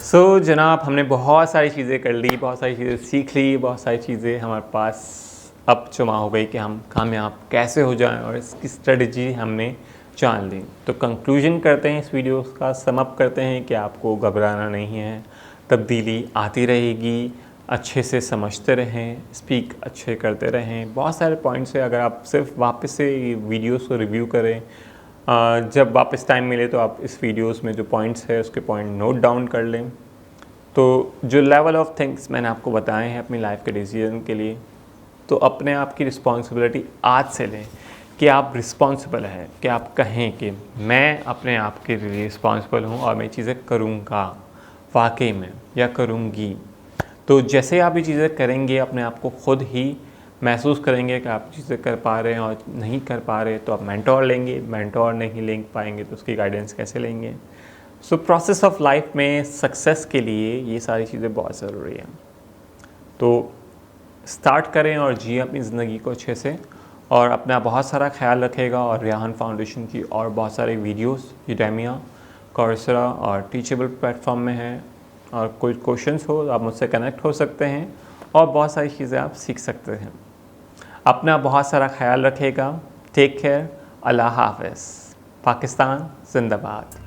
जनाब, हमने बहुत सारी चीज़ें कर ली, बहुत सारी चीज़ें सीख ली, बहुत सारी चीज़ें हमारे पास अब जमा हो गई कि हम कामयाब कैसे हो जाएं, और इसकी स्ट्रेटजी हमने जान ली। तो कंक्लूजन करते हैं इस वीडियो का, सम अप करते हैं कि आपको घबराना नहीं है, तब्दीली आती रहेगी, अच्छे से समझते रहें, स्पीक अच्छे करते रहें। बहुत सारे पॉइंट्स हैं, अगर आप सिर्फ वापस से वीडियोस को रिव्यू करें, जब वापस टाइम मिले तो आप इस वीडियोस में जो पॉइंट्स है उसके पॉइंट नोट डाउन कर लें। तो जो लेवल ऑफ थिंग्स मैंने आपको बताए हैं अपनी लाइफ के डिसीजन के लिए, तो अपने आप की रिस्पॉन्सिबिलिटी आज से लें कि आप रिस्पॉन्सिबल हैं, कि आप कहें कि मैं अपने आप के लिए रिस्पॉन्सिबल हूँ और मैं चीज़ें करूँगा वाकई में, या करूँगी। तो जैसे आप ये चीज़ें करेंगे, अपने आप को खुद ही महसूस करेंगे कि आप चीज़ें कर पा रहे हैं, और नहीं कर पा रहे तो आप मेंटोर लेंगे, मेंटोर नहीं ले पाएंगे तो उसकी गाइडेंस कैसे लेंगे। सो प्रोसेस ऑफ लाइफ में सक्सेस के लिए ये सारी चीज़ें बहुत ज़रूरी हैं। तो स्टार्ट करें और जिए अपनी ज़िंदगी को अच्छे से, और अपना बहुत सारा ख्याल रखेगा। और रेहान फाउंडेशन की और बहुत सारे वीडियोस यूडेमिया, कोर्सेरा और टीचेबल प्लेटफॉर्म में हैं, और कोई क्वेश्चंस हो तो आप मुझसे कनेक्ट हो सकते हैं, और बहुत सारी चीज़ें आप सीख सकते हैं। अपना बहुत सारा ख्याल रखेगा। Take care. अल्लाह हाफ़िज़। पाकिस्तान जिंदाबाद।